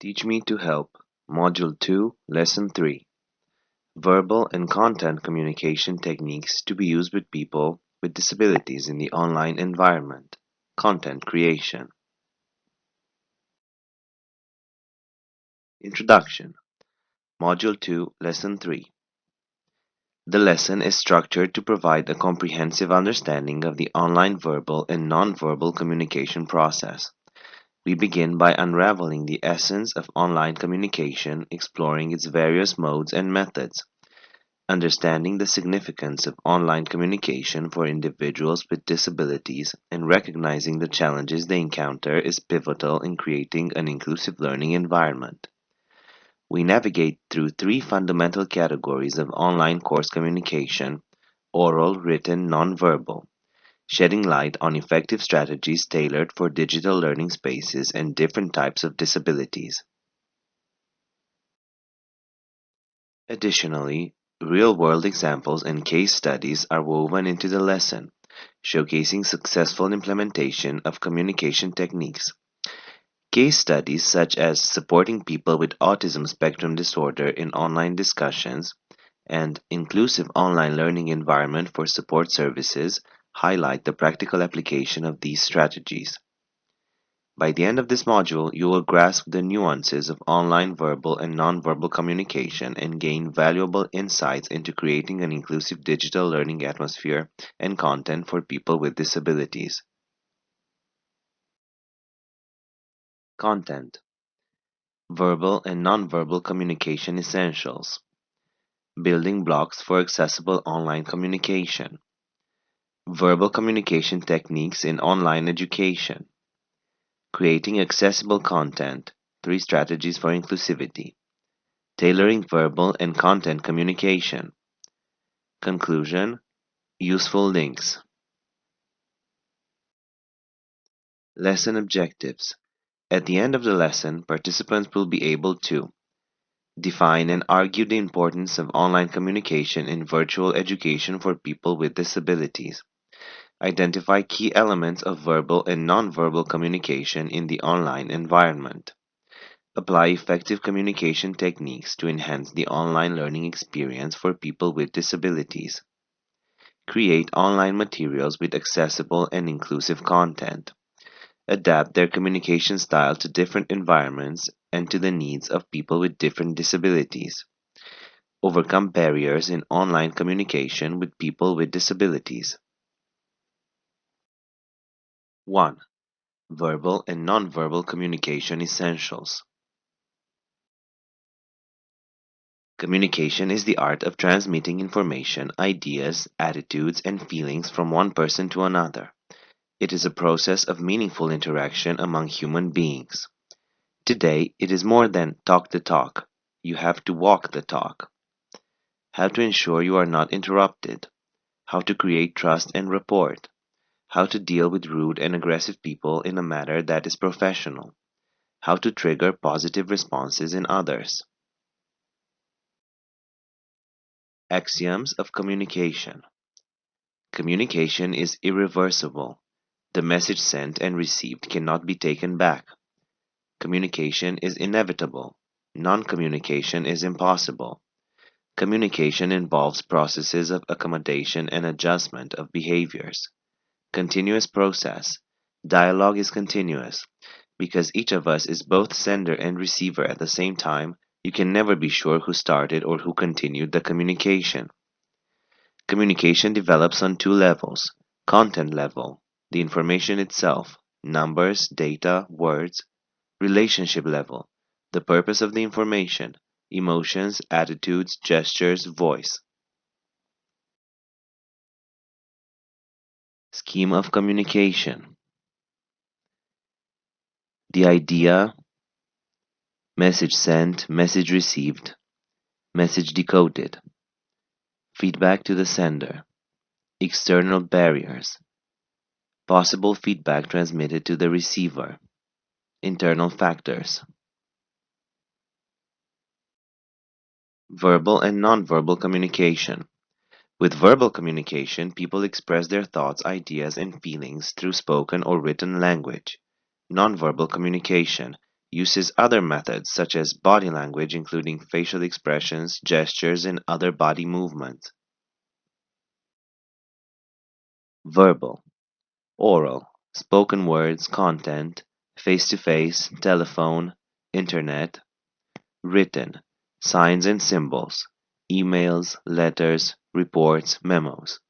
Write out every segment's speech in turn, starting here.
Teach Me to Help, Module 2, Lesson 3. Verbal and content communication techniques to be used with people with disabilities in the online environment. Content creation. Introduction. Module 2, Lesson 3. The lesson is structured to provide a comprehensive understanding of the online verbal and nonverbal communication process. We begin by unraveling the essence of online communication, exploring its various modes and methods. Understanding the significance of online communication for individuals with disabilities and recognizing the challenges they encounter is pivotal in creating an inclusive learning environment. We navigate through three fundamental categories of online course communication: oral, written, nonverbal, shedding light on effective strategies tailored for digital learning spaces and different types of disabilities. Additionally, real-world examples and case studies are woven into the lesson, showcasing successful implementation of communication techniques. Case studies such as supporting people with autism spectrum disorder in online discussions and inclusive online learning environment for support services highlight the practical application of these strategies. By the end of this module, you will grasp the nuances of online verbal and nonverbal communication and gain valuable insights into creating an inclusive digital learning atmosphere and content for people with disabilities. Content: Verbal and nonverbal communication essentials. Building blocks for accessible online communication. Verbal communication techniques in online education. Creating accessible content, 3 strategies for inclusivity. Tailoring verbal and content communication. Conclusion: useful links. Lesson objectives. At the end of the lesson, participants will be able to define and argue the importance of online communication in virtual education for people with disabilities. Identify key elements of verbal and nonverbal communication in the online environment. Apply effective communication techniques to enhance the online learning experience for people with disabilities. Create online materials with accessible and inclusive content. Adapt their communication style to different environments and to the needs of people with different disabilities. Overcome barriers in online communication with people with disabilities. 1. Verbal and nonverbal communication essentials. Communication is the art of transmitting information, ideas, attitudes, and feelings from one person to another. It is a process of meaningful interaction among human beings. Today, it is more than talk the talk. You have to walk the talk. How to ensure you are not interrupted. How to create trust and rapport. How to deal with rude and aggressive people in a manner that is professional. How to trigger positive responses in others. Axioms of communication. Communication is irreversible. The message sent and received cannot be taken back. Communication is inevitable. Non-communication is impossible. Communication involves processes of accommodation and adjustment of behaviors. Continuous process. Dialogue is continuous. Because each of us is both sender and receiver at the same time, you can never be sure who started or who continued the communication. Communication develops on 2 levels: content level, the information itself, numbers, data, words; relationship level, the purpose of the information, emotions, attitudes, gestures, voice. Scheme of communication. The idea, message sent, message received, message decoded. Feedback to the sender. External barriers. Possible feedback transmitted to the receiver. Internal factors. Verbal and nonverbal communication. With verbal communication, people express their thoughts, ideas, and feelings through spoken or written language. Nonverbal communication. Uses other methods such as body language, including facial expressions, gestures, and other body movements. Verbal, oral, spoken words, content, face-to-face, telephone, internet. Written, signs and symbols, emails, letters, reports, memos.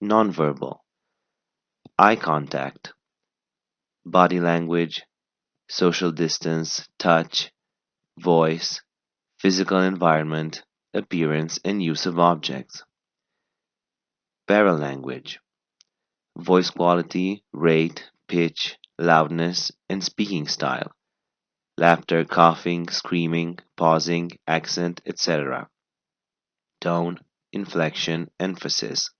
Nonverbal, eye contact, body language, social distance, touch, voice, physical environment, appearance, and use of objects. Paralanguage, voice quality, rate, pitch, loudness, and speaking style, laughter, coughing, screaming, pausing, accent, etc. Tone, inflection, emphasis.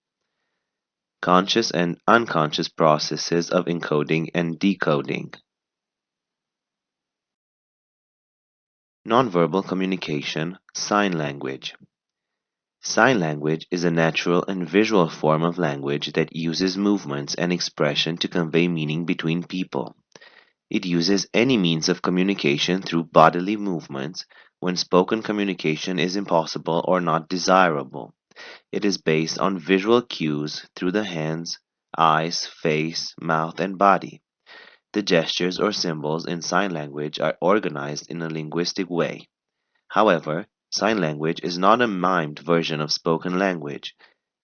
Conscious and unconscious processes of encoding and decoding. Nonverbal communication, sign language. Sign language is a natural and visual form of language that uses movements and expression to convey meaning between people. It uses any means of communication through bodily movements when spoken communication is impossible or not desirable. It is based on visual cues through the hands, eyes, face, mouth, and body. The gestures or symbols in sign language are organized in a linguistic way. However, sign language is not a mimed version of spoken language.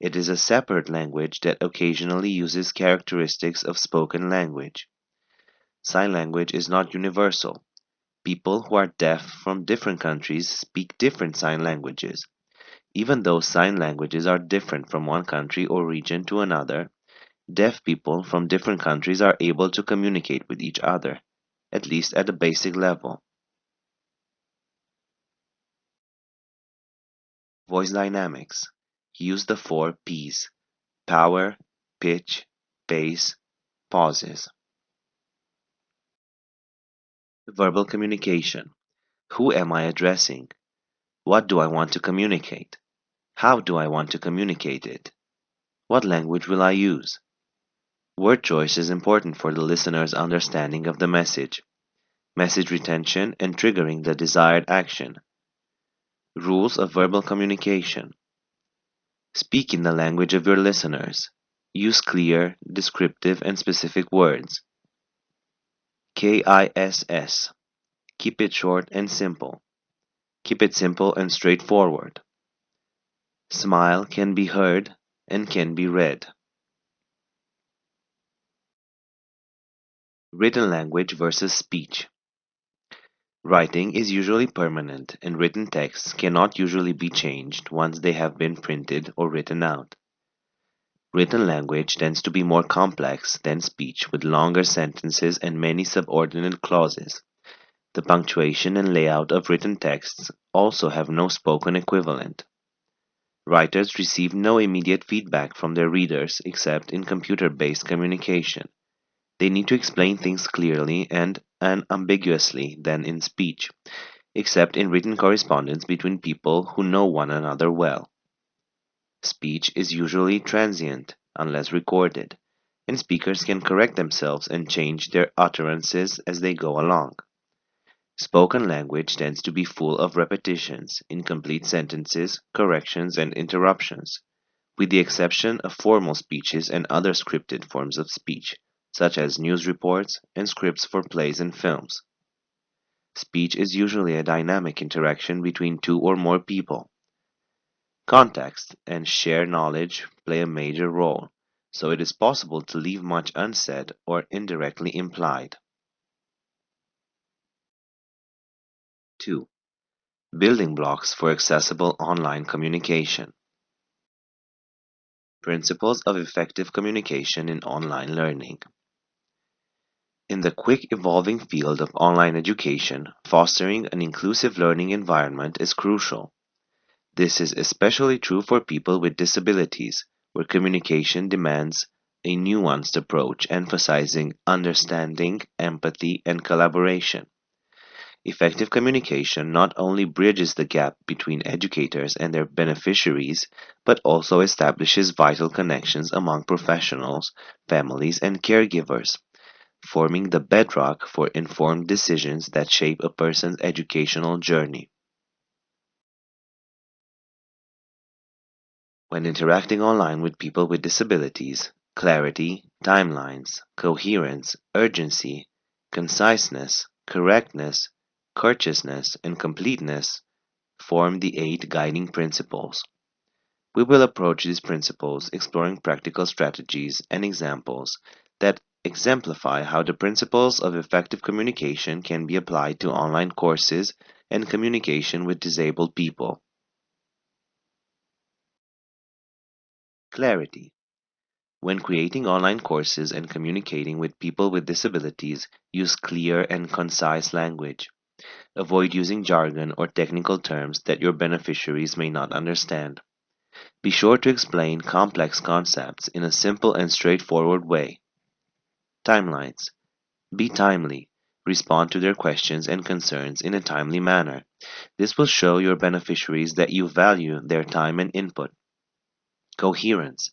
It is a separate language that occasionally uses characteristics of spoken language. Sign language is not universal. People who are deaf from different countries speak different sign languages. Even though sign languages are different from one country or region to another, deaf people from different countries are able to communicate with each other, at least at a basic level. Voice dynamics. Use the four P's: power, pitch, pace, pauses. Verbal communication. Who am I addressing? What do I want to communicate? How do I want to communicate it? What language will I use? Word choice is important for the listener's understanding of the message retention, and triggering the desired action. Rules of verbal communication. Speak in the language of your listeners. Use clear, descriptive, and specific words. KISS. Keep it short and simple. Keep it simple and straightforward. Smile can be heard and can be read. Written language versus speech. Writing is usually permanent, and written texts cannot usually be changed once they have been printed or written out. Written language tends to be more complex than speech, with longer sentences and many subordinate clauses. The punctuation and layout of written texts also have no spoken equivalent. Writers receive no immediate feedback from their readers except in computer-based communication. They need to explain things clearly and unambiguously than in speech, except in written correspondence between people who know one another well. Speech is usually transient, unless recorded, and speakers can correct themselves and change their utterances as they go along. Spoken language tends to be full of repetitions, incomplete sentences, corrections, and interruptions, with the exception of formal speeches and other scripted forms of speech, such as news reports and scripts for plays and films. Speech is usually a dynamic interaction between two or more people. Context and shared knowledge play a major role, so it is possible to leave much unsaid or indirectly implied. 2. Building blocks for accessible online communication. Principles of effective communication in online learning. In the quick evolving field of online education, fostering an inclusive learning environment is crucial. This is especially true for people with disabilities, where communication demands a nuanced approach emphasizing understanding, empathy, and collaboration. Effective communication not only bridges the gap between educators and their beneficiaries, but also establishes vital connections among professionals, families, and caregivers, forming the bedrock for informed decisions that shape a person's educational journey. When interacting online with people with disabilities, clarity, timelines, coherence, urgency, conciseness, correctness, courteousness, and completeness form the eight guiding principles. We will approach these principles exploring practical strategies and examples that exemplify how the principles of effective communication can be applied to online courses and communication with disabled people. Clarity. When creating online courses and communicating with people with disabilities, use clear and concise language. Avoid using jargon or technical terms that your beneficiaries may not understand. Be sure to explain complex concepts in a simple and straightforward way. Timelines. Be timely. Respond to their questions and concerns in a timely manner. This will show your beneficiaries that you value their time and input. Coherence.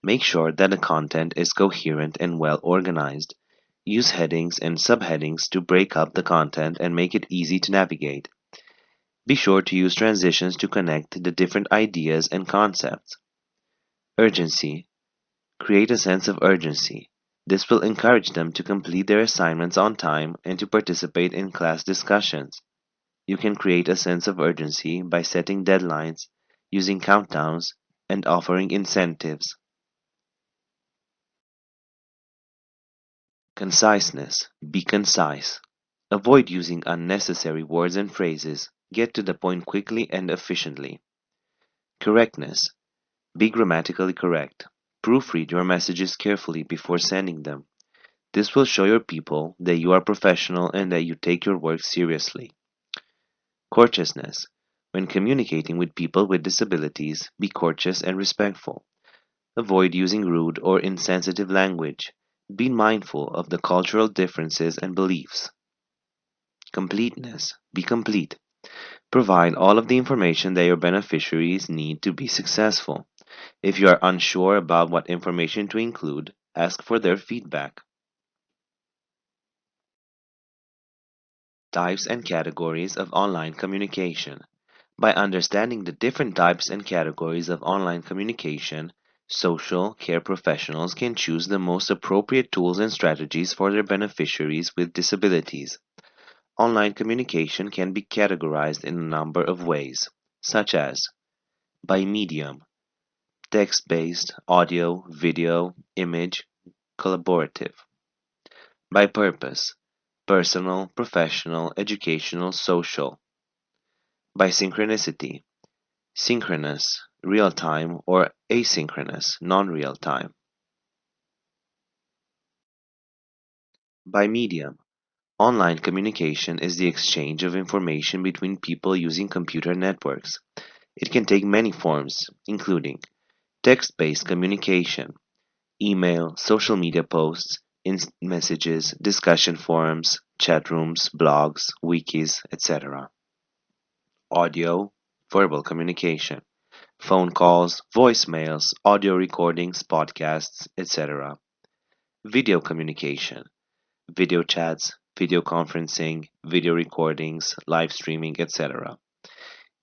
Make sure that the content is coherent and well organized. Use headings and subheadings to break up the content and make it easy to navigate. Be sure to use transitions to connect the different ideas and concepts. Urgency. Create a sense of urgency. This will encourage them to complete their assignments on time and to participate in class discussions. You can create a sense of urgency by setting deadlines, using countdowns, and offering incentives. Conciseness. Be concise. Avoid using unnecessary words and phrases. Get to the point quickly and efficiently. Correctness. Be grammatically correct. Proofread your messages carefully before sending them. This will show your people that you are professional and that you take your work seriously. Courteousness. When communicating with people with disabilities, be courteous and respectful. Avoid using rude or insensitive language. Be mindful of the cultural differences and beliefs. Completeness. Be complete. Provide all of the information that your beneficiaries need to be successful. If you are unsure about what information to include, ask for their feedback. Types and categories of online communication. By understanding the different types and categories of online communication, social care professionals can choose the most appropriate tools and strategies for their beneficiaries with disabilities. Online communication can be categorized in a number of ways, such as by medium, text-based, audio, video, image, collaborative. By purpose, personal, professional, educational, social. By synchronicity, synchronous, real-time, or asynchronous, non-real-time. By medium, online communication is the exchange of information between people using computer networks. It can take many forms, including text-based communication, email, social media posts, instant messages, discussion forums, chat rooms, blogs, wikis, etc. Audio, verbal communication, phone calls, voicemails, audio recordings, podcasts, etc. Video communication, video chats, video conferencing, video recordings, live streaming, etc.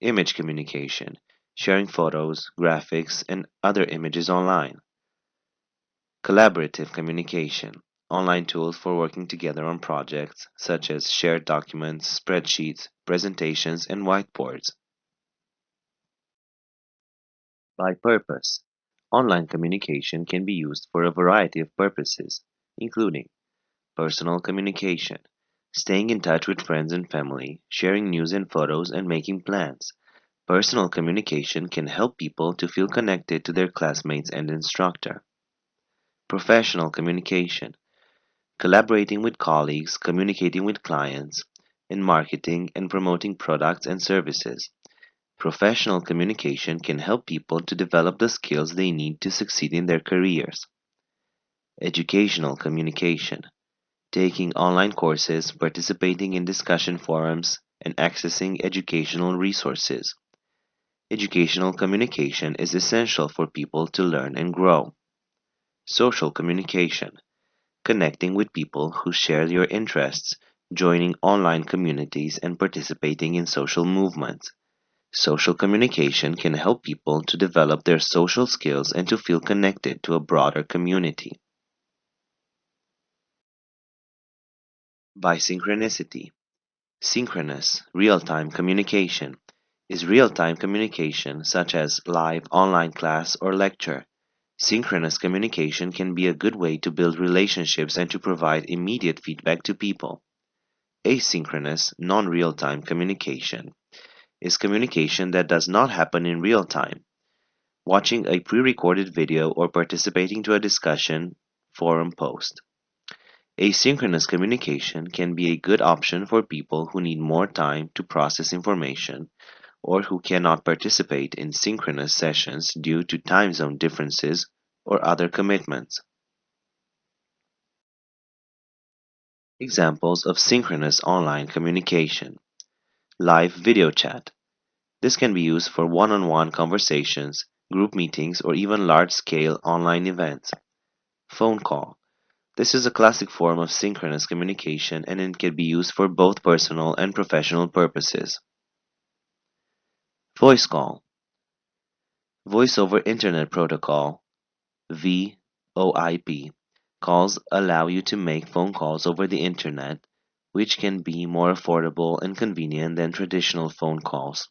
Image communication, sharing photos, graphics, and other images online. Collaborative communication, online tools for working together on projects such as shared documents, spreadsheets, presentations, and whiteboards. By purpose, online communication can be used for a variety of purposes, including personal communication, staying in touch with friends and family, sharing news and photos, and making plans. Personal communication can help people to feel connected to their classmates and instructor. Professional communication, collaborating with colleagues, communicating with clients, in marketing and promoting products and services. Professional communication can help people to develop the skills they need to succeed in their careers. Educational communication, taking online courses, participating in discussion forums, and accessing educational resources. Educational communication is essential for people to learn and grow. Social communication, connecting with people who share your interests, joining online communities, and participating in social movements. Social communication can help people to develop their social skills and to feel connected to a broader community. Bisynchronicity. Synchronous, real-time communication is real-time communication such as live online class or lecture. Synchronous communication can be a good way to build relationships and to provide immediate feedback to people. Asynchronous, non-real-time communication is communication that does not happen in real time. Watching a pre-recorded video or participating to a discussion forum post. Asynchronous communication can be a good option for people who need more time to process information or who cannot participate in synchronous sessions due to time zone differences or other commitments. Examples of synchronous online communication. Live video chat. This can be used for one-on-one conversations, group meetings, or even large-scale online events. Phone call. This is a classic form of synchronous communication and it can be used for both personal and professional purposes. Voice call. Voice over Internet Protocol (VoIP) calls allow you to make phone calls over the Internet, which can be more affordable and convenient than traditional phone calls.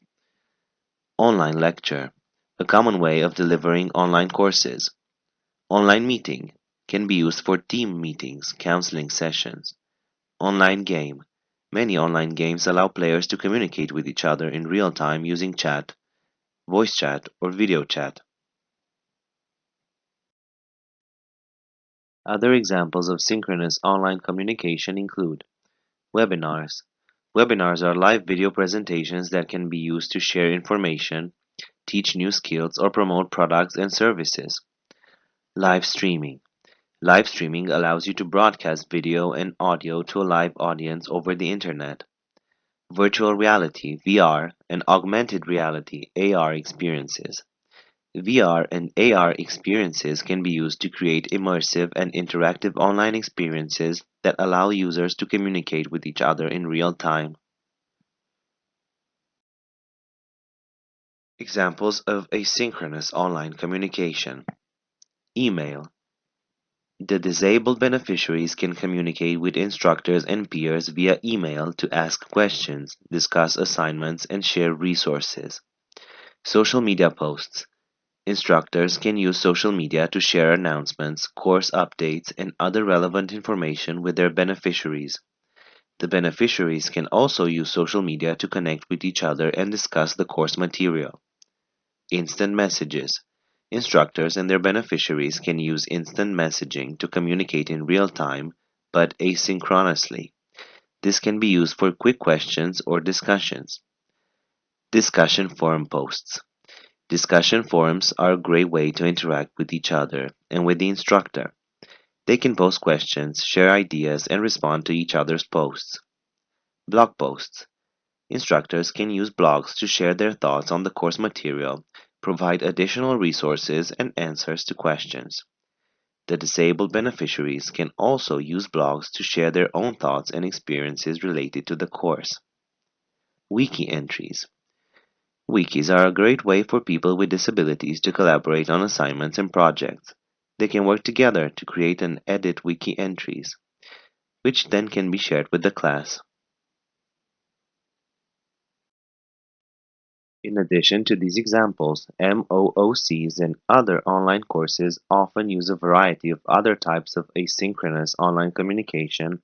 Online lecture, a common way of delivering online courses. Online meeting can be used for team meetings, counseling sessions. Online game. Many online games allow players to communicate with each other in real time using chat, voice chat, or video chat. Other examples of synchronous online communication include webinars. Webinars are live video presentations that can be used to share information, teach new skills, or promote products and services. Live streaming. Live streaming allows you to broadcast video and audio to a live audience over the internet. Virtual reality (VR) and augmented reality (AR) experiences. VR and AR experiences can be used to create immersive and interactive online experiences that allow users to communicate with each other in real time. Examples of asynchronous online communication. Email. The disabled beneficiaries can communicate with instructors and peers via email to ask questions, discuss assignments, and share resources. Social media posts. Instructors can use social media to share announcements, course updates, and other relevant information with their beneficiaries. The beneficiaries can also use social media to connect with each other and discuss the course material. Instant messages. Instructors and their beneficiaries can use instant messaging to communicate in real time, but asynchronously. This can be used for quick questions or discussions. Discussion forum posts. Discussion forums are a great way to interact with each other and with the instructor. They can post questions, share ideas, and respond to each other's posts. Blog posts. Instructors can use blogs to share their thoughts on the course material, provide additional resources, and answers to questions. The disabled beneficiaries can also use blogs to share their own thoughts and experiences related to the course. Wiki entries. Wikis are a great way for people with disabilities to collaborate on assignments and projects. They can work together to create and edit wiki entries, which then can be shared with the class. In addition to these examples, MOOCs and other online courses often use a variety of other types of asynchronous online communication,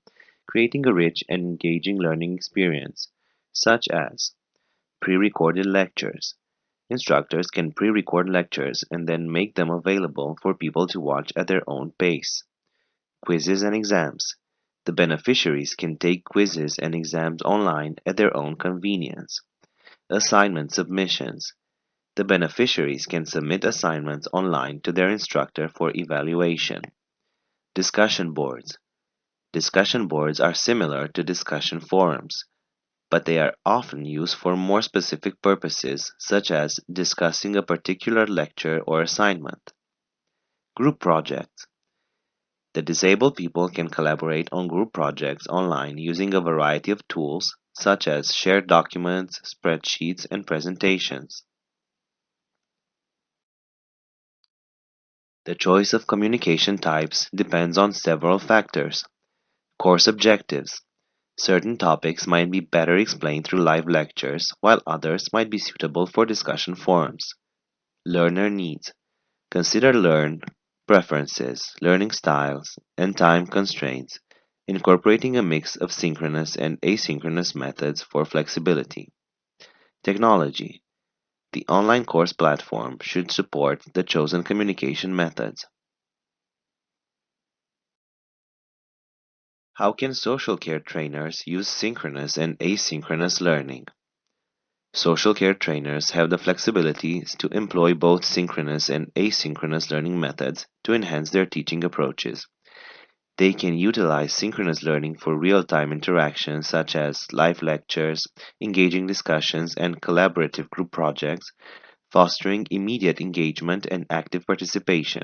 creating a rich and engaging learning experience, such as pre-recorded lectures. Instructors can pre-record lectures and then make them available for people to watch at their own pace. Quizzes and exams. The beneficiaries can take quizzes and exams online at their own convenience. Assignment submissions. The beneficiaries can submit assignments online to their instructor for evaluation. Discussion boards. Discussion boards are similar to discussion forums, but they are often used for more specific purposes, such as discussing a particular lecture or assignment. Group projects. The disabled people can collaborate on group projects online using a variety of tools such as shared documents, spreadsheets, and presentations. The choice of communication types depends on several factors. Course objectives. Certain topics might be better explained through live lectures, while others might be suitable for discussion forums. Learner needs. Consider learn preferences, learning styles, and time constraints, incorporating a mix of synchronous and asynchronous methods for flexibility. Technology. The online course platform should support the chosen communication methods. How can social care trainers use synchronous and asynchronous learning? Social care trainers have the flexibility to employ both synchronous and asynchronous learning methods to enhance their teaching approaches. They can utilize synchronous learning for real-time interactions such as live lectures, engaging discussions, and collaborative group projects, fostering immediate engagement and active participation.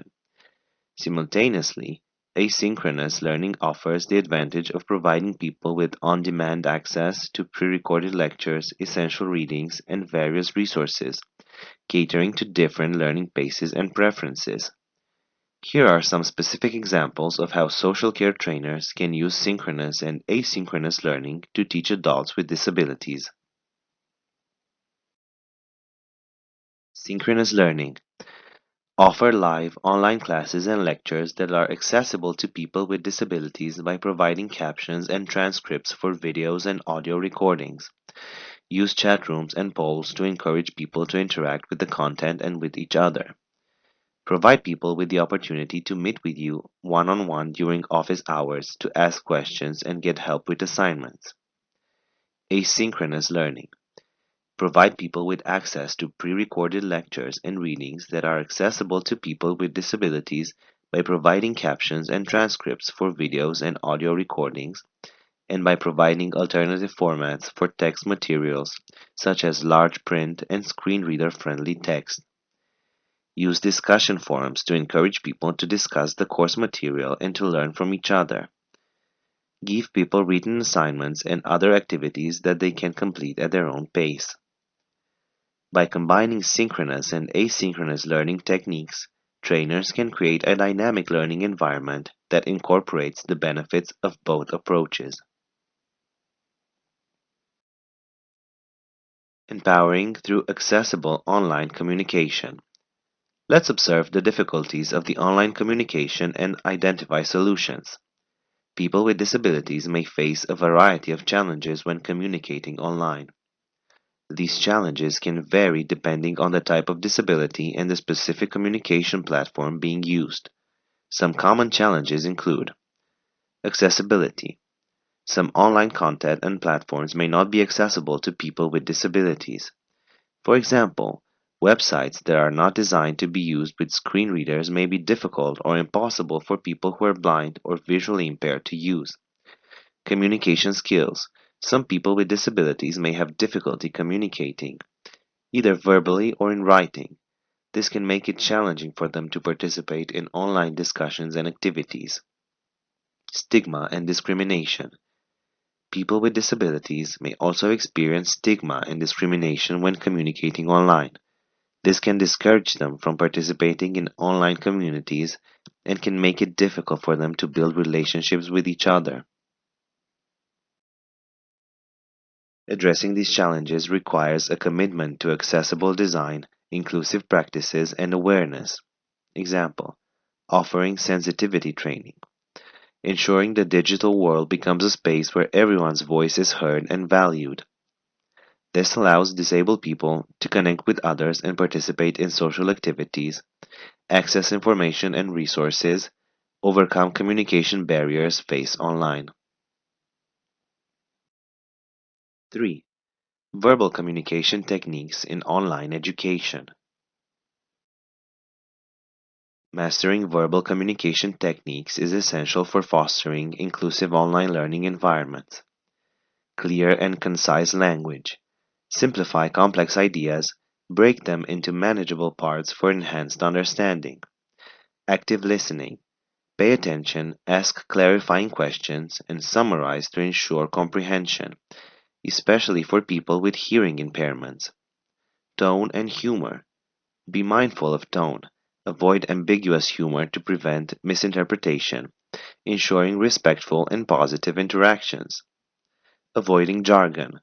Simultaneously, asynchronous learning offers the advantage of providing people with on-demand access to pre-recorded lectures, essential readings, and various resources, catering to different learning paces and preferences. Here are some specific examples of how social care trainers can use synchronous and asynchronous learning to teach adults with disabilities. Synchronous learning. Offer live online classes and lectures that are accessible to people with disabilities by providing captions and transcripts for videos and audio recordings. Use chat rooms and polls to encourage people to interact with the content and with each other. Provide people with the opportunity to meet with you one-on-one during office hours to ask questions and get help with assignments. Asynchronous learning. Provide people with access to pre-recorded lectures and readings that are accessible to people with disabilities by providing captions and transcripts for videos and audio recordings, and by providing alternative formats for text materials such as large print and screen reader-friendly text. Use discussion forums to encourage people to discuss the course material and to learn from each other. Give people written assignments and other activities that they can complete at their own pace. By combining synchronous and asynchronous learning techniques, trainers can create a dynamic learning environment that incorporates the benefits of both approaches. Empowering through accessible online communication. Let's observe the difficulties of the online communication and identify solutions. People with disabilities may face a variety of challenges when communicating online. These challenges can vary depending on the type of disability and the specific communication platform being used. Some common challenges include accessibility. Some online content and platforms may not be accessible to people with disabilities. For example, websites that are not designed to be used with screen readers may be difficult or impossible for people who are blind or visually impaired to use. Communication skills. Some people with disabilities may have difficulty communicating, either verbally or in writing. This can make it challenging for them to participate in online discussions and activities. Stigma and discrimination. People with disabilities may also experience stigma and discrimination when communicating online. This can discourage them from participating in online communities and can make it difficult for them to build relationships with each other. Addressing these challenges requires a commitment to accessible design, inclusive practices, and awareness. Example: offering sensitivity training, ensuring the digital world becomes a space where everyone's voice is heard and valued. This allows disabled people to connect with others and participate in social activities, access information and resources, overcome communication barriers faced online. 3. Verbal communication techniques in online education. Mastering verbal communication techniques is essential for fostering inclusive online learning environments. Clear and concise language. Simplify complex ideas, break them into manageable parts for enhanced understanding. Active listening. Pay attention, ask clarifying questions, and summarize to ensure comprehension, especially for people with hearing impairments. Tone and humor. Be mindful of tone. Avoid ambiguous humor to prevent misinterpretation, ensuring respectful and positive interactions. Avoiding jargon.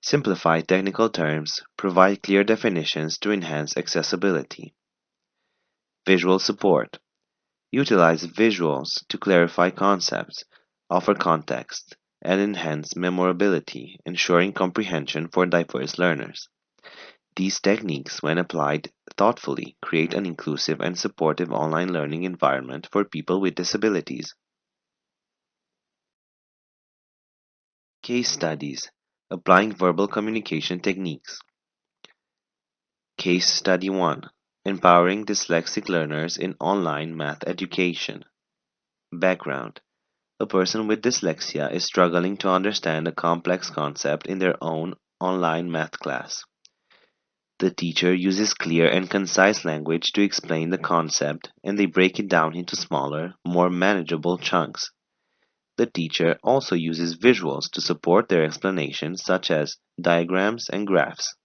Simplify technical terms, provide clear definitions to enhance accessibility. Visual support. Utilize visuals to clarify concepts, offer context, and enhance memorability, ensuring comprehension for diverse learners. These techniques, when applied thoughtfully, create an inclusive and supportive online learning environment for people with disabilities. Case studies. Applying verbal communication techniques. Case Study 1. Empowering dyslexic learners in online math education. Background. A person with dyslexia is struggling to understand a complex concept in their own online math class. The teacher uses clear and concise language to explain the concept, and they break it down into smaller, more manageable chunks. The teacher also uses visuals to support their explanation, such as diagrams and graphs.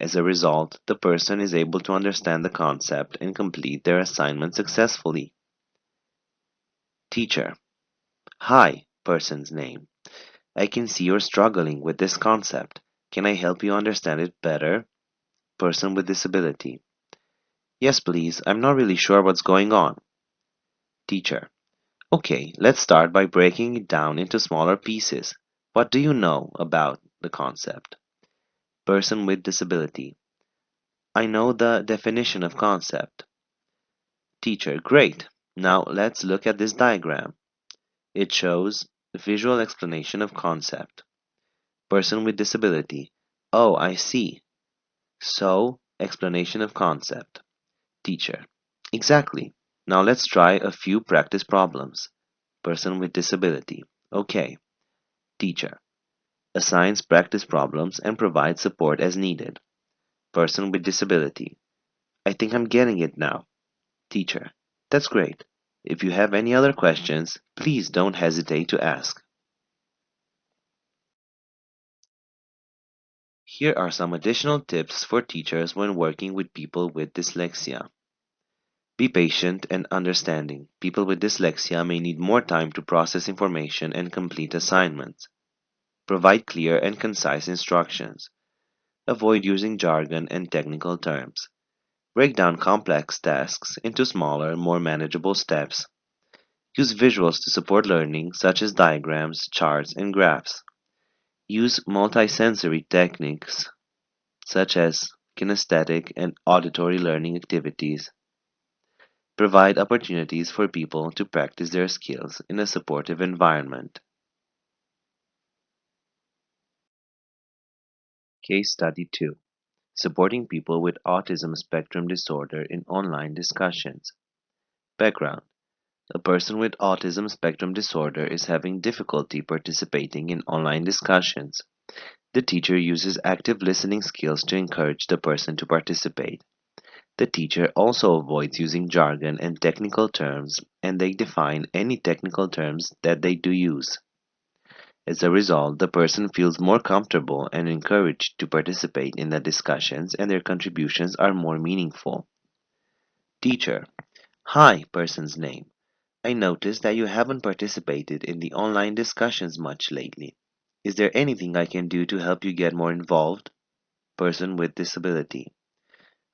As a result, the person is able to understand the concept and complete their assignment successfully. Teacher. Hi, person's name. I can see you're struggling with this concept. Can I help you understand it better? Person with disability. Yes, please. I'm not really sure what's going on. Teacher. Okay, let's start by breaking it down into smaller pieces. What do you know about the concept? Person with disability. I know the definition of concept. Teacher. Great. Now let's look at this diagram. It shows visual explanation of concept. Person with disability. Oh, I see. So, explanation of concept. Teacher. Exactly. Now let's try a few practice problems. Person with disability. Okay. Teacher. Assigns practice problems and provides support as needed. Person with disability. I think I'm getting it now. Teacher. That's great. If you have any other questions, please don't hesitate to ask. Here are some additional tips for teachers when working with people with dyslexia. Be patient and understanding. People with dyslexia may need more time to process information and complete assignments. Provide clear and concise instructions. Avoid using jargon and technical terms. Break down complex tasks into smaller, more manageable steps. Use visuals to support learning, such as diagrams, charts, and graphs. Use multisensory techniques, such as kinesthetic and auditory learning activities. Provide opportunities for people to practice their skills in a supportive environment. Case Study 2. Supporting people with autism spectrum disorder in online discussions. Background. A person with autism spectrum disorder is having difficulty participating in online discussions. The teacher uses active listening skills to encourage the person to participate. The teacher also avoids using jargon and technical terms, and they define any technical terms that they do use. As a result, the person feels more comfortable and encouraged to participate in the discussions, and their contributions are more meaningful. Teacher. Hi, person's name. I noticed that you haven't participated in the online discussions much lately. Is there anything I can do to help you get more involved? Person with disability.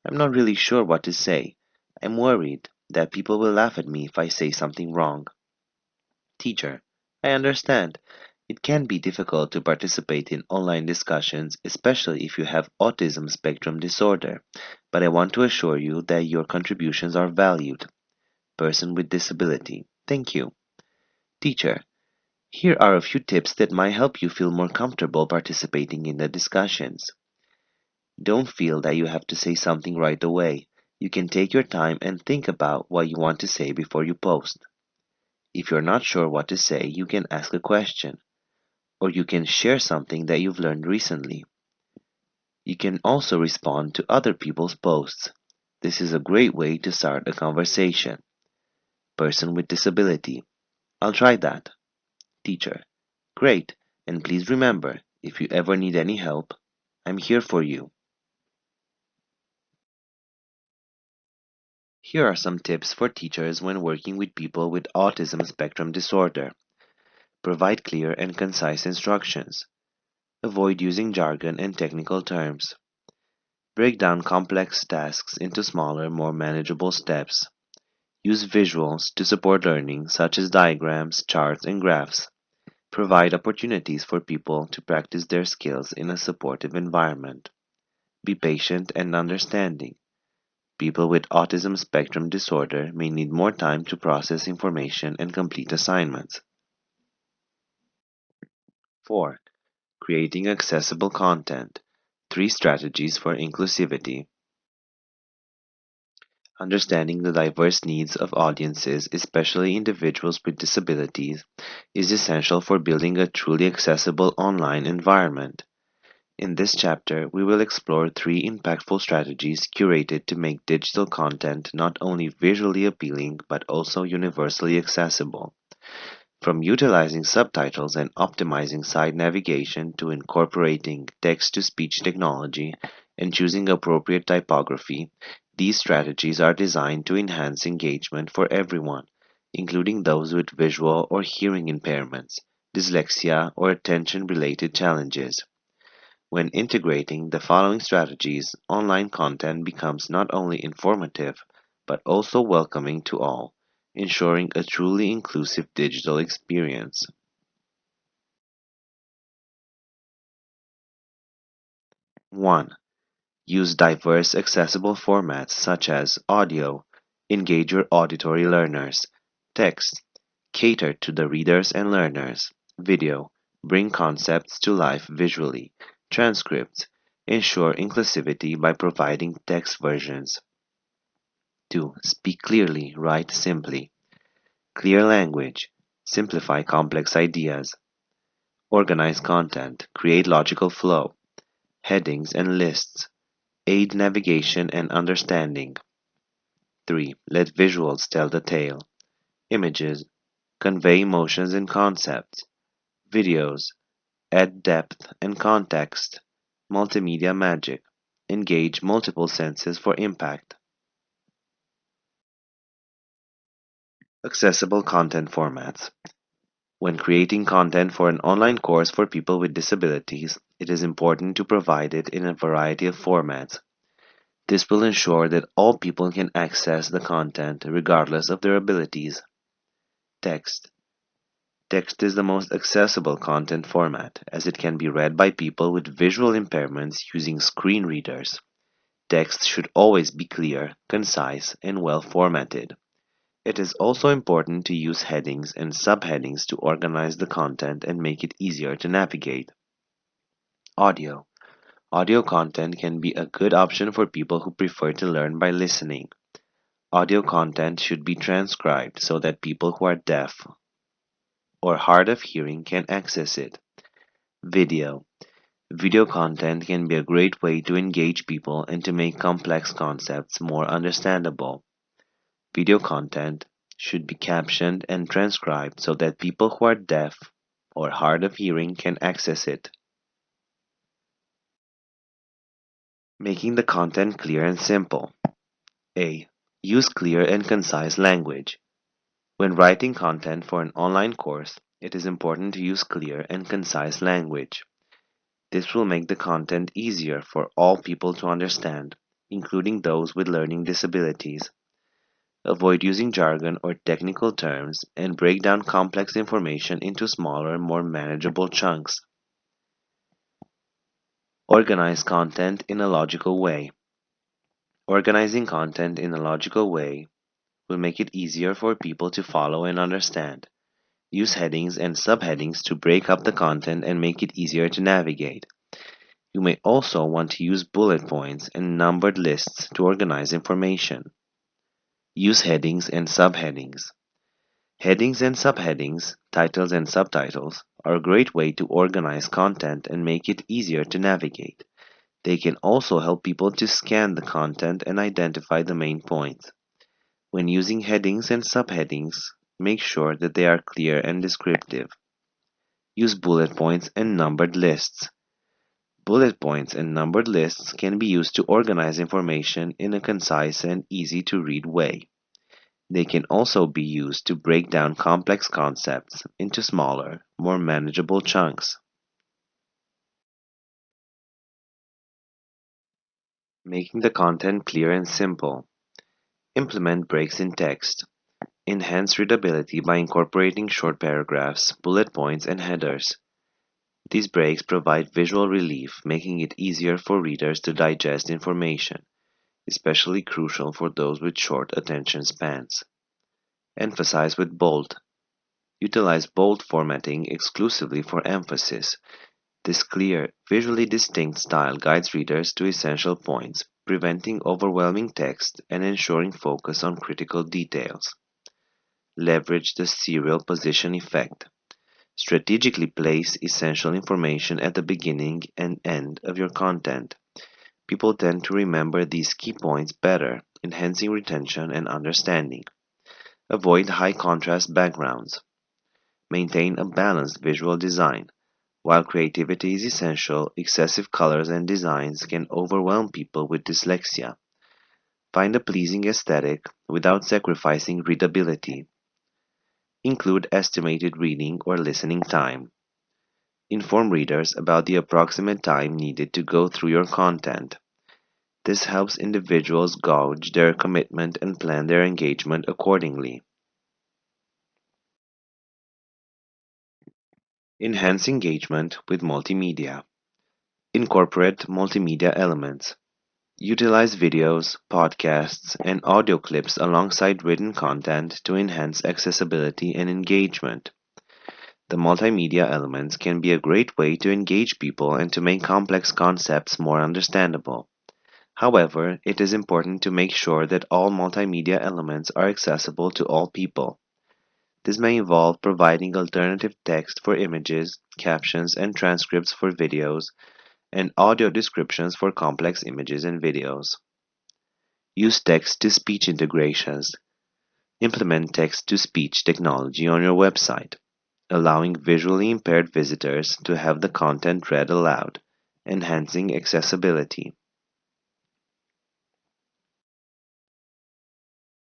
I'm not really sure what to say. I'm worried that people will laugh at me if I say something wrong. Teacher. I understand. It can be difficult to participate in online discussions, especially if you have autism spectrum disorder, but I want to assure you that your contributions are valued. Person with disability. Thank you. Teacher. Here are a few tips that might help you feel more comfortable participating in the discussions. Don't feel that you have to say something right away. You can take your time and think about what you want to say before you post. If you're not sure what to say, you can ask a question, or you can share something that you've learned recently. You can also respond to other people's posts. This is a great way to start a conversation. Person with disability. I'll try that. Teacher. Great, and please remember, if you ever need any help, I'm here for you. Here are some tips for teachers when working with people with autism spectrum disorder. Provide clear and concise instructions. Avoid using jargon and technical terms. Break down complex tasks into smaller, more manageable steps. Use visuals to support learning, such as diagrams, charts, and graphs. Provide opportunities for people to practice their skills in a supportive environment. Be patient and understanding. People with autism spectrum disorder may need more time to process information and complete assignments. 4. Creating accessible content. 3 strategies for inclusivity. Understanding the diverse needs of audiences, especially individuals with disabilities, is essential for building a truly accessible online environment. In this chapter, we will explore 3 impactful strategies curated to make digital content not only visually appealing but also universally accessible. From utilizing subtitles and optimizing site navigation to incorporating text-to-speech technology and choosing appropriate typography, these strategies are designed to enhance engagement for everyone, including those with visual or hearing impairments, dyslexia, or attention-related challenges. When integrating the following strategies, online content becomes not only informative but also welcoming to all, ensuring a truly inclusive digital experience. 1. Use diverse accessible formats such as audio, engage your auditory learners, text, cater to the readers and learners, video, bring concepts to life visually, transcripts, ensure inclusivity by providing text versions. 2. Speak clearly, write simply. Clear language, simplify complex ideas. Organize content, create logical flow, headings and lists, aid navigation and understanding. 3. Let visuals tell the tale. Images, convey emotions and concepts. Videos, add depth and context. Multimedia magic, engage multiple senses for impact. Accessible content formats. When creating content for an online course for people with disabilities, it is important to provide it in a variety of formats. This will ensure that all people can access the content regardless of their abilities. Text. Text is the most accessible content format, as it can be read by people with visual impairments using screen readers. Text should always be clear, concise, and well formatted. It is also important to use headings and subheadings to organize the content and make it easier to navigate. Audio. Audio content can be a good option for people who prefer to learn by listening. Audio content should be transcribed so that people who are deaf or hard of hearing can access it. Video. Video content can be a great way to engage people and to make complex concepts more understandable. Video content should be captioned and transcribed so that people who are deaf or hard of hearing can access it. Making the content clear and simple. A. Use clear and concise language. When writing content for an online course, it is important to use clear and concise language. This will make the content easier for all people to understand, including those with learning disabilities. Avoid using jargon or technical terms and break down complex information into smaller, more manageable chunks. Organize content in a logical way. Organizing content in a logical way will make it easier for people to follow and understand. Use headings and subheadings to break up the content and make it easier to navigate. You may also want to use bullet points and numbered lists to organize information. Use headings and subheadings. Headings and subheadings, titles and subtitles, are a great way to organize content and make it easier to navigate. They can also help people to scan the content and identify the main points. When using headings and subheadings, make sure that they are clear and descriptive. Use bullet points and numbered lists. Bullet points and numbered lists can be used to organize information in a concise and easy to read way. They can also be used to break down complex concepts into smaller, more manageable chunks. Making the content clear and simple. Implement breaks in text. Enhance readability by incorporating short paragraphs, bullet points, and headers. These breaks provide visual relief, making it easier for readers to digest information, especially crucial for those with short attention spans. Emphasize with bold. Utilize bold formatting exclusively for emphasis. This clear, visually distinct style guides readers to essential points, preventing overwhelming text and ensuring focus on critical details. Leverage the serial position effect. Strategically place essential information at the beginning and end of your content. People tend to remember these key points better, enhancing retention and understanding. Avoid high contrast backgrounds. Maintain a balanced visual design. While creativity is essential, excessive colors and designs can overwhelm people with dyslexia. Find a pleasing aesthetic without sacrificing readability. Include estimated reading or listening time. Inform readers about the approximate time needed to go through your content. This helps individuals gauge their commitment and plan their engagement accordingly. Enhance engagement with multimedia. Incorporate multimedia elements. Utilize videos, podcasts, and audio clips alongside written content to enhance accessibility and engagement. The multimedia elements can be a great way to engage people and to make complex concepts more understandable. However, it is important to make sure that all multimedia elements are accessible to all people. This may involve providing alternative text for images, captions and transcripts for videos, and audio descriptions for complex images and videos. Use text-to-speech integrations. Implement text-to-speech technology on your website, allowing visually impaired visitors to have the content read aloud, enhancing accessibility.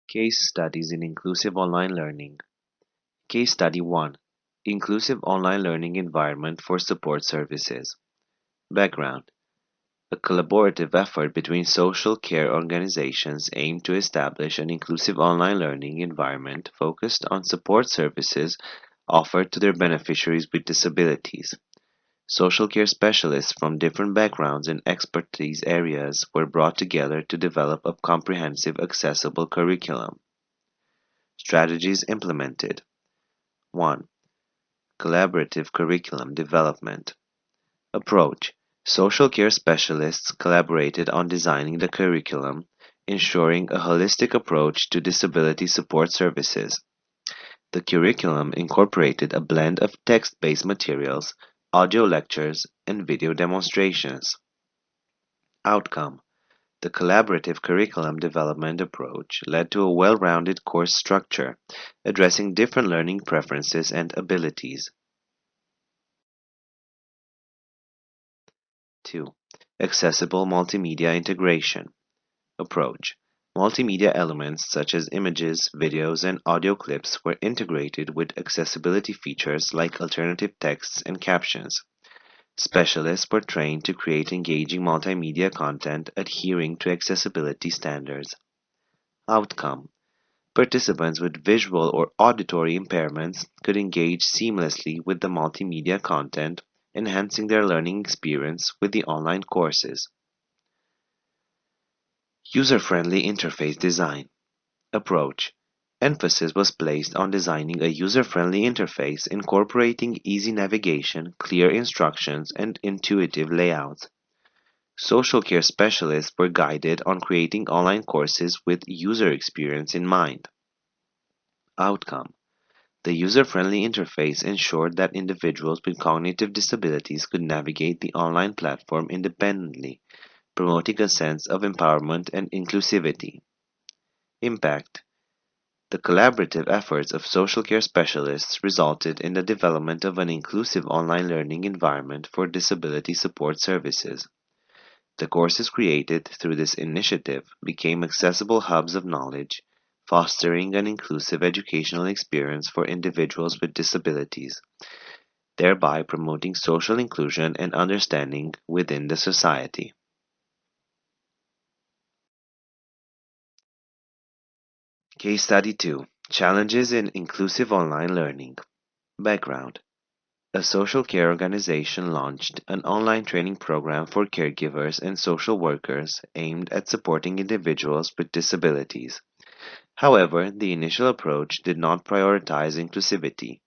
Case studies in inclusive online learning. Case study 1. Inclusive online learning environment for support services. Background. A collaborative effort between social care organizations aimed to establish an inclusive online learning environment focused on support services offered to their beneficiaries with disabilities. Social care specialists from different backgrounds and expertise areas were brought together to develop a comprehensive, accessible curriculum. Strategies implemented. 1. Collaborative curriculum development. Approach. Social care specialists collaborated on designing the curriculum, ensuring a holistic approach to disability support services. The curriculum incorporated a blend of text-based materials, audio lectures, and video demonstrations. Outcome. The collaborative curriculum development approach led to a well-rounded course structure, addressing different learning preferences and abilities. 2. Accessible multimedia integration. Approach. Multimedia elements such as images, videos, and audio clips were integrated with accessibility features like alternative texts and captions. Specialists were trained to create engaging multimedia content adhering to accessibility standards. Outcome. Participants with visual or auditory impairments could engage seamlessly with the multimedia content, enhancing their learning experience with the online courses. User-friendly interface design. Approach. Emphasis was placed on designing a user-friendly interface incorporating easy navigation, clear instructions, and intuitive layouts. Social care specialists were guided on creating online courses with user experience in mind. Outcome. The user-friendly interface ensured that individuals with cognitive disabilities could navigate the online platform independently, promoting a sense of empowerment and inclusivity. Impact. The collaborative efforts of social care specialists resulted in the development of an inclusive online learning environment for disability support services. The courses created through this initiative became accessible hubs of knowledge, fostering an inclusive educational experience for individuals with disabilities, thereby promoting social inclusion and understanding within the society. Case Study 2: Challenges in Inclusive Online Learning. Background: a social care organization launched an online training program for caregivers and social workers aimed at supporting individuals with disabilities. However, the initial approach did not prioritize inclusivity,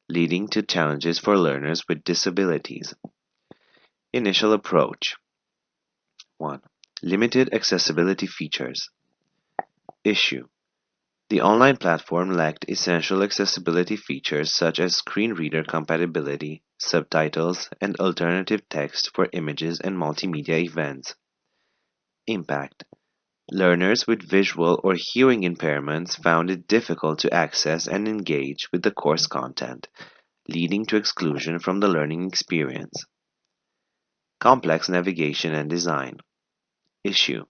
leading to challenges for learners with disabilities. Initial approach: 1. Limited accessibility features. Issue: the online platform lacked essential accessibility features such as screen reader compatibility, subtitles, and alternative text for images and multimedia events. Impact: learners with visual or hearing impairments found it difficult to access and engage with the course content, leading to exclusion from the learning experience. Complex navigation and design. Issue: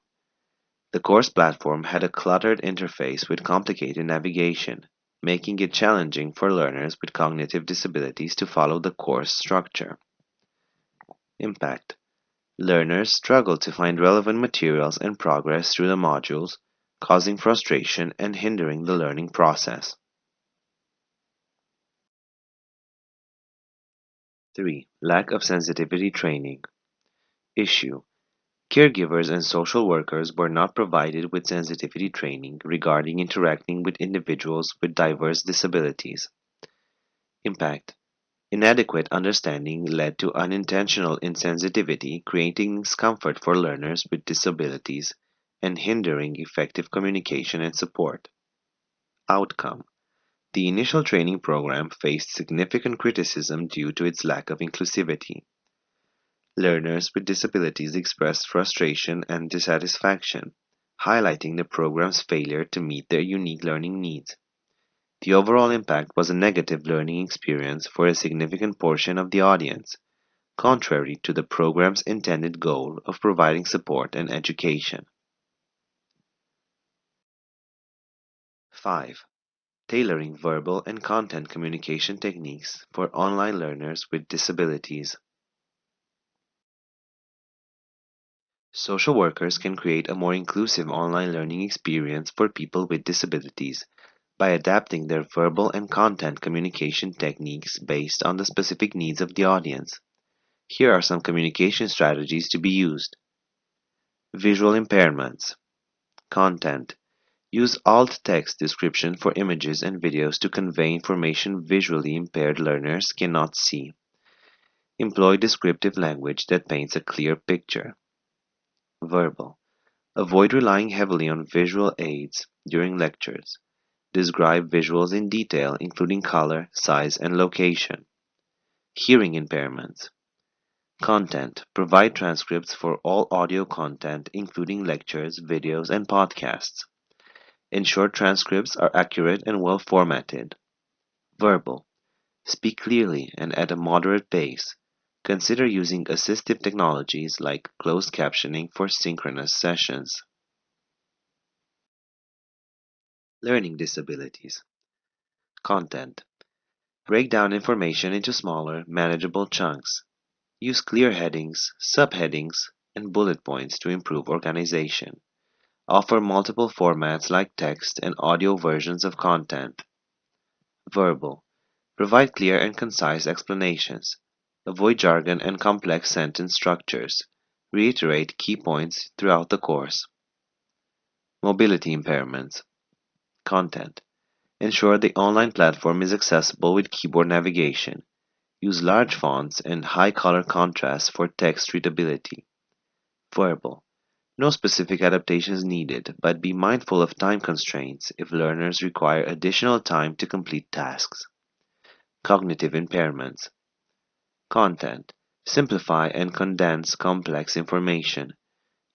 the course platform had a cluttered interface with complicated navigation, making it challenging for learners with cognitive disabilities to follow the course structure. Impact: learners struggled to find relevant materials and progress through the modules, causing frustration and hindering the learning process. 3. Lack of sensitivity training. Issue: caregivers and social workers were not provided with sensitivity training regarding interacting with individuals with diverse disabilities. Impact: inadequate understanding led to unintentional insensitivity, creating discomfort for learners with disabilities and hindering effective communication and support. Outcome: the initial training program faced significant criticism due to its lack of inclusivity. Learners with disabilities expressed frustration and dissatisfaction, highlighting the program's failure to meet their unique learning needs. The overall impact was a negative learning experience for a significant portion of the audience, contrary to the program's intended goal of providing support and education. 5. Tailoring verbal and content communication techniques for online learners with disabilities. Social workers can create a more inclusive online learning experience for people with disabilities by adapting their verbal and content communication techniques based on the specific needs of the audience. Here are some communication strategies to be used. Visual impairments. Content: use alt text description for images and videos to convey information visually impaired learners cannot see. Employ descriptive language that paints a clear picture. Verbal: avoid relying heavily on visual aids during lectures. Describe visuals in detail, including color, size, and location. Hearing impairments. Content: provide transcripts for all audio content, including lectures, videos, and podcasts. Ensure transcripts are accurate and well formatted. Verbal: speak clearly and at a moderate pace. Consider using assistive technologies like closed captioning for synchronous sessions. Learning disabilities. Content: break down information into smaller, manageable chunks. Use clear headings, subheadings, and bullet points to improve organization. Offer multiple formats like text and audio versions of content. Verbal: provide clear and concise explanations. Avoid jargon and complex sentence structures. Reiterate key points throughout the course. Mobility impairments. Content: ensure the online platform is accessible with keyboard navigation. Use large fonts and high color contrast for text readability. Verbal: no specific adaptations needed, but be mindful of time constraints if learners require additional time to complete tasks. Cognitive impairments. Content: simplify and condense complex information.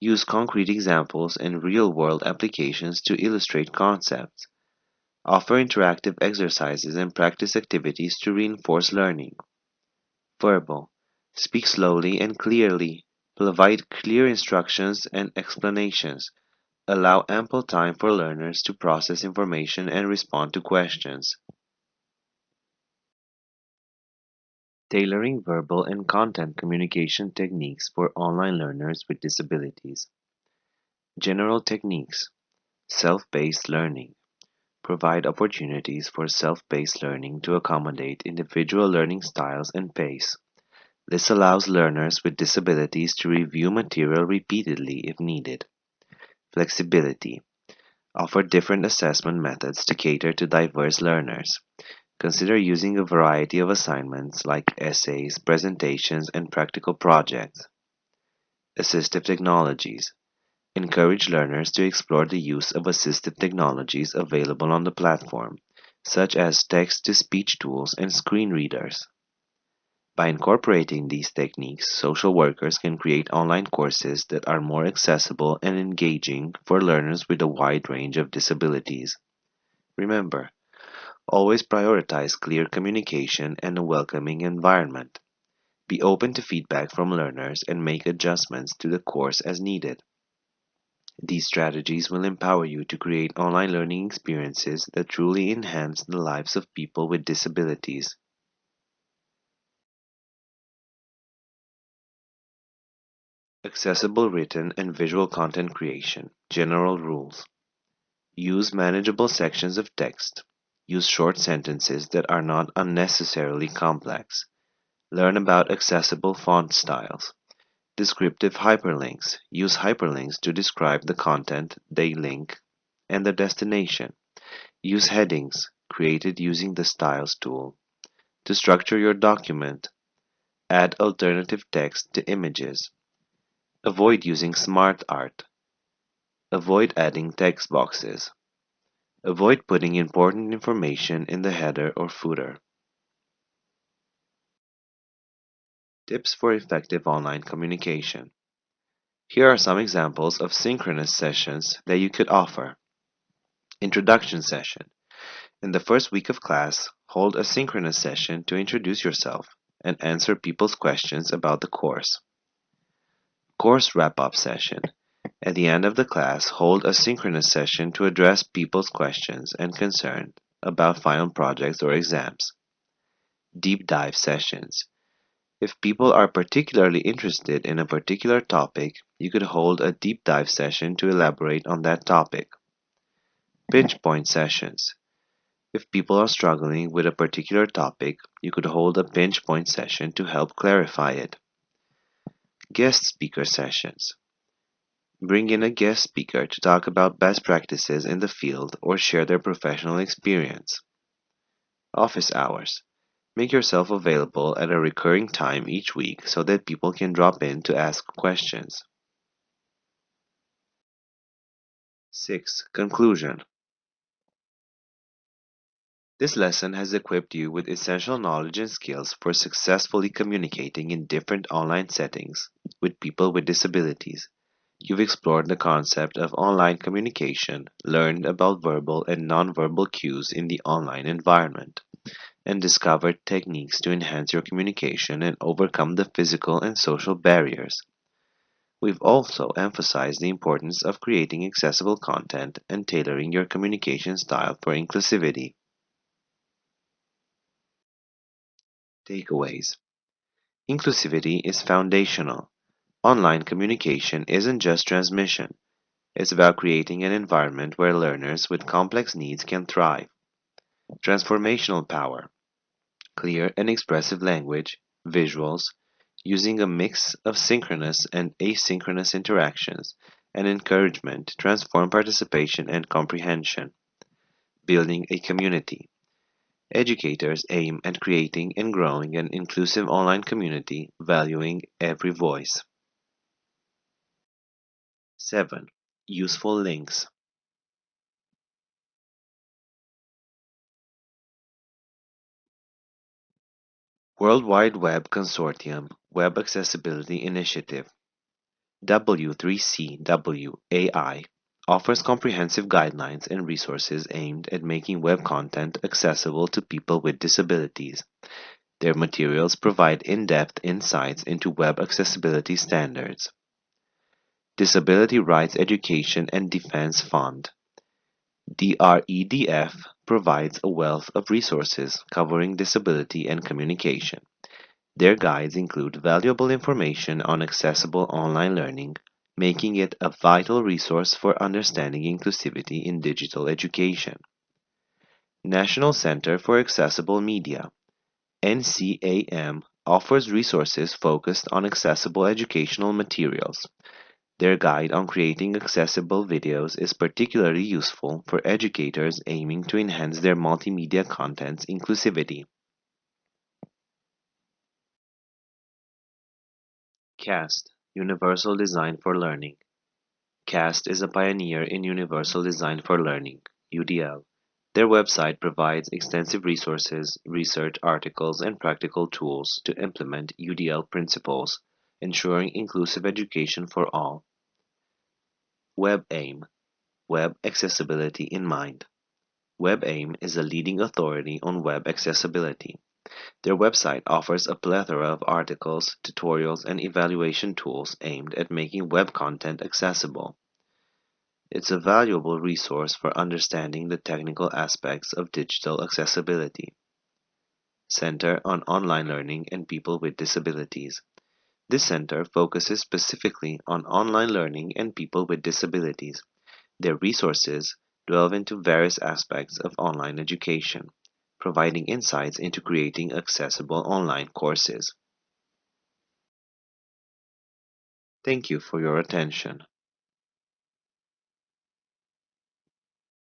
Use concrete examples and real-world applications to illustrate concepts. Offer interactive exercises and practice activities to reinforce learning. Verbal. Speak slowly and clearly. Provide clear instructions and explanations. Allow ample time for learners to process information and respond to questions. Tailoring verbal and content communication techniques for online learners with disabilities. General techniques. Self-paced learning. Provide opportunities for self-paced learning to accommodate individual learning styles and pace. This allows learners with disabilities to review material repeatedly if needed. Flexibility. Offer different assessment methods to cater to diverse learners. Consider using a variety of assignments like essays, presentations, and practical projects. Assistive technologies. Encourage learners to explore the use of assistive technologies available on the platform, such as text-to-speech tools and screen readers. By incorporating these techniques, social workers can create online courses that are more accessible and engaging for learners with a wide range of disabilities. Remember, always prioritize clear communication and a welcoming environment. Be open to feedback from learners and make adjustments to the course as needed. These strategies will empower you to create online learning experiences that truly enhance the lives of people with disabilities. Accessible written and visual content creation. General rules. Use manageable sections of text. Use short sentences that are not unnecessarily complex. Learn about accessible font styles. Descriptive hyperlinks. Use hyperlinks to describe the content they link and the destination. Use headings, created using the Styles tool. To structure your document, add alternative text to images. Avoid using smart art. Avoid adding text boxes. Avoid putting important information in the header or footer. Tips for effective online communication. Here are some examples of synchronous sessions that you could offer. Introduction session. In the first week of class, hold a synchronous session to introduce yourself and answer people's questions about the course. Course wrap-up session. At the end of the class, hold a synchronous session to address people's questions and concerns about final projects or exams. Deep dive sessions. If people are particularly interested in a particular topic, you could hold a deep dive session to elaborate on that topic. Pinch point sessions. If people are struggling with a particular topic, you could hold a pinch point session to help clarify it. Guest speaker sessions. Bring in a guest speaker to talk about best practices in the field or share their professional experience. Office hours. Make yourself available at a recurring time each week so that people can drop in to ask questions. 6. Conclusion. This lesson has equipped you with essential knowledge and skills for successfully communicating in different online settings with people with disabilities. You've explored the concept of online communication, learned about verbal and nonverbal cues in the online environment, and discovered techniques to enhance your communication and overcome the physical and social barriers. We've also emphasized the importance of creating accessible content and tailoring your communication style for inclusivity. Takeaways. Inclusivity is foundational. Online communication isn't just transmission, it's about creating an environment where learners with complex needs can thrive. Transformational power. Clear and expressive language, visuals, using a mix of synchronous and asynchronous interactions, and encouragement to transform participation and comprehension. Building a community. Educators aim at creating and growing an inclusive online community valuing every voice. 7. Useful links. World Wide Web Consortium Web Accessibility Initiative W3CWAI offers comprehensive guidelines and resources aimed at making web content accessible to people with disabilities. Their materials provide in-depth insights into web accessibility standards. Disability Rights Education and Defense Fund DREDF provides a wealth of resources covering disability and communication. Their guides include valuable information on accessible online learning, making it a vital resource for understanding inclusivity in digital education. National Center for Accessible Media NCAM offers resources focused on accessible educational materials. Their guide on creating accessible videos is particularly useful for educators aiming to enhance their multimedia content's inclusivity. CAST Universal Design for Learning. CAST is a pioneer in Universal Design for Learning (UDL). Their website provides extensive resources, research articles, and practical tools to implement UDL principles, ensuring inclusive education for all. WebAIM Web Accessibility in Mind. WebAIM is a leading authority on web accessibility. Their website offers a plethora of articles, tutorials, and evaluation tools aimed at making web content accessible. It's a valuable resource for understanding the technical aspects of digital accessibility. Center on Online Learning and People with Disabilities. This center focuses specifically on online learning and people with disabilities. Their resources delve into various aspects of online education, providing insights into creating accessible online courses. Thank you for your attention.